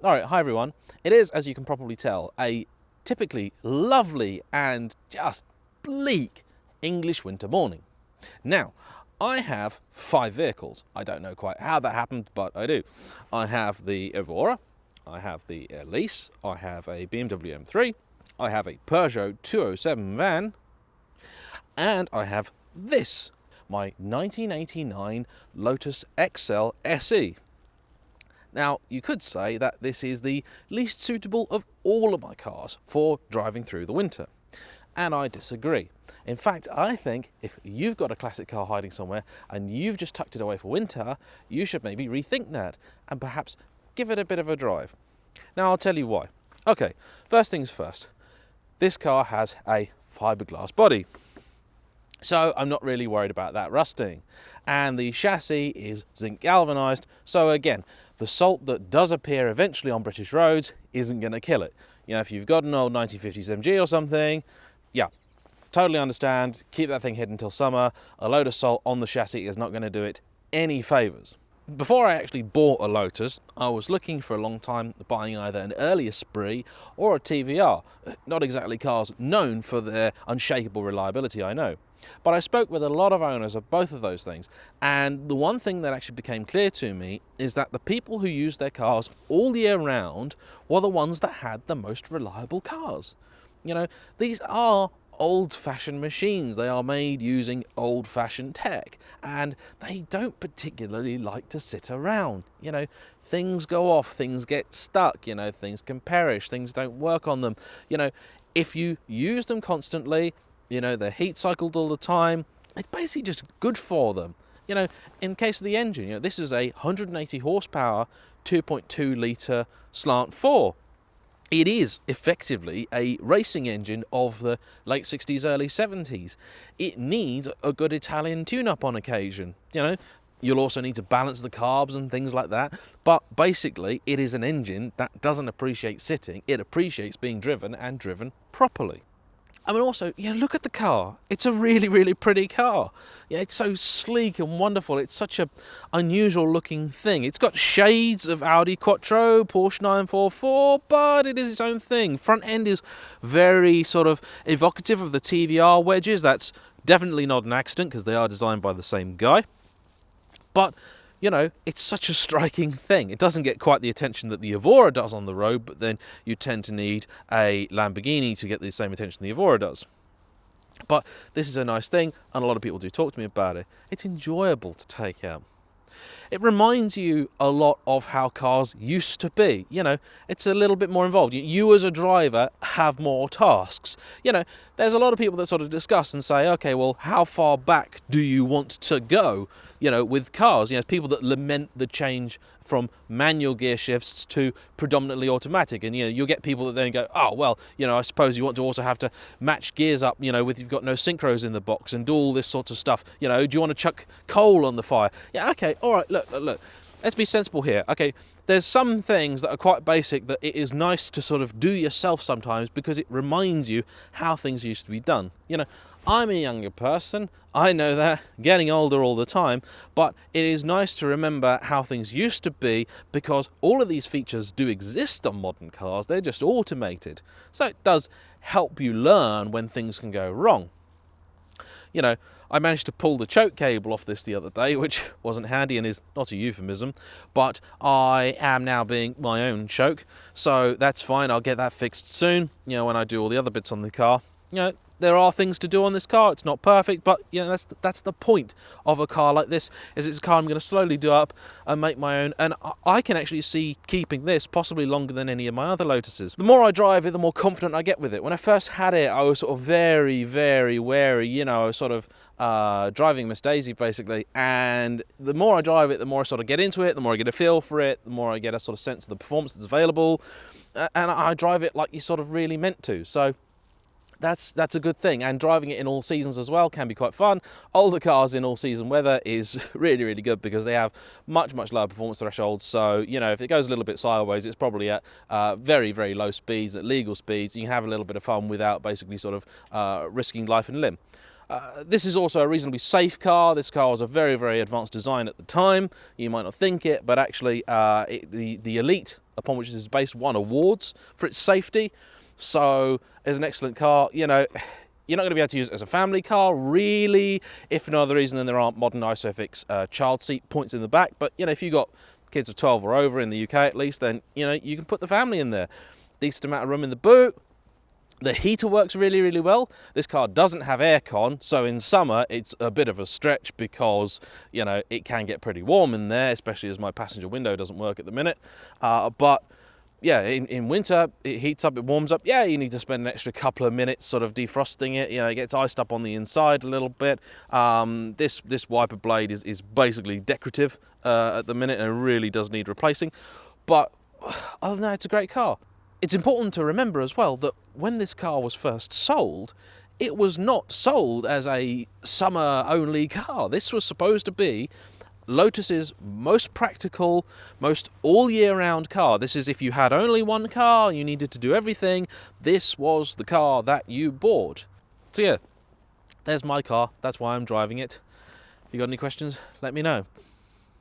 Alright, hi everyone. It is, as you can probably tell, a typically lovely and just bleak English winter morning. Now, I have 5 vehicles. I don't know quite how that happened, but I do. I have the Evora, I have the Elise, I have a BMW M3, I have a Peugeot 207 van, and I have this, my 1989 Lotus Excel SE. Now, you could say that this is the least suitable of all of my cars for driving through the winter. And I disagree. In fact, I think if you've got a classic car hiding somewhere and you've just tucked it away for winter, you should maybe rethink that and perhaps give it a bit of a drive. Now, I'll tell you why. Okay, first things first. This car has a fiberglass body. So I'm not really worried about that rusting. And the chassis is zinc galvanized, so again, the salt that does appear eventually on British roads isn't going to kill it. You know, if you've got an old 1950s MG or something, yeah, totally understand, keep that thing hidden until summer. A load of salt on the chassis is not going to do it any favours. Before I actually bought a Lotus, I was looking for a long time buying either an early Esprit or a TVR. Not exactly cars known for their unshakable reliability, I know. But I spoke with a lot of owners of both of those things, and the one thing that actually became clear to me is that the people who used their cars all year round were the ones that had the most reliable cars. You know, these are old-fashioned machines. They are made using old-fashioned tech, and they don't particularly like to sit around. You know, things go off, things get stuck, you know, things can perish, things don't work on them. You know, if you use them constantly, you know, they're heat cycled all the time, it's basically just good for them. You know, in case of the engine, you know, this is a 180 horsepower 2.2 litre slant 4. It is effectively a racing engine of the late 60s, early 70s. It needs a good Italian tune-up on occasion. You know, you'll also need to balance the carbs and things like that. But basically, it is an engine that doesn't appreciate sitting. It appreciates being driven and driven properly. I mean, also, yeah, look at the car. It's a really, really pretty car. Yeah, it's so sleek and wonderful. It's such a unusual looking thing. It's got shades of Audi Quattro, Porsche 944, but it is its own thing. Front end is very sort of evocative of the TVR wedges. That's definitely not an accident because they are designed by the same guy. But you know, it's such a striking thing. It doesn't get quite the attention that the Evora does on the road, but then you tend to need a Lamborghini to get the same attention the Evora does. But this is a nice thing, and a lot of people do talk to me about it. It's enjoyable to take out. It reminds you a lot of how cars used to be. You know, it's a little bit more involved. You as a driver have more tasks. You know, there's a lot of people that sort of discuss and say, okay, well, how far back do you want to go, you know, with cars? You know, people that lament the change from manual gear shifts to predominantly automatic. And, you know, you'll get people that then go, oh, well, you know, I suppose you want to also have to match gears up, you know, with you've got no synchros in the box and do all this sort of stuff. You know, do you want to chuck coal on the fire? Yeah, okay, all right, look. Let's be sensible here. Okay, there's some things that are quite basic that it is nice to sort of do yourself sometimes because it reminds you how things used to be done. You know, I'm a younger person, I know that, getting older all the time, but it is nice to remember how things used to be because all of these features do exist on modern cars, they're just automated. So it does help you learn when things can go wrong. You know, I managed to pull the choke cable off this the other day, which wasn't handy and is not a euphemism, but I am now being my own choke, so that's fine. I'll get that fixed soon, you know, when I do all the other bits on the car. You know, there are things to do on this car. It's not perfect, but you know, that's the point of a car like this, is it's a car I'm going to slowly do up and make my own, and I can actually see keeping this possibly longer than any of my other Lotuses. The more I drive it, the more confident I get with it. When I first had it, I was sort of very, very wary, you know, I was sort of driving Miss Daisy basically, and the more I drive it, the more I sort of get into it, the more I get a feel for it, the more I get a sort of sense of the performance that's available, and I drive it like you sort of really meant to. So that's a good thing, and driving it in all seasons as well can be quite fun. Older cars in all season weather is really, really good because they have much, much lower performance thresholds. So, you know, if it goes a little bit sideways, it's probably at very, very low speeds, at legal speeds. You can have a little bit of fun without basically sort of risking life and limb. This is also a reasonably safe car. This car was a very, very advanced design at the time. You might not think it, but actually the Elite, upon which this is based, won awards for its safety. So it's an excellent car. You know, you're not going to be able to use it as a family car, really, if for no other reason than there aren't modern ISOFIX child seat points in the back. But, you know, if you've got kids of 12 or over in the UK at least, then, you know, you can put the family in there. Decent amount of room in the boot. The heater works really, really well. This car doesn't have aircon, so in summer it's a bit of a stretch because, you know, it can get pretty warm in there, especially as my passenger window doesn't work at the minute. But yeah, in winter it heats up, it warms up. Yeah, you need to spend an extra couple of minutes sort of defrosting it. You know, it gets iced up on the inside a little bit. This wiper blade is basically decorative at the minute, and it really does need replacing. But other than that, it's a great car. It's important to remember as well that when this car was first sold, it was not sold as a summer-only car. This was supposed to be Lotus's most practical, most all-year-round car. This is if you had only one car, you needed to do everything, this was the car that you bought. So yeah, there's my car. That's why I'm driving it. If you got any questions, let me know.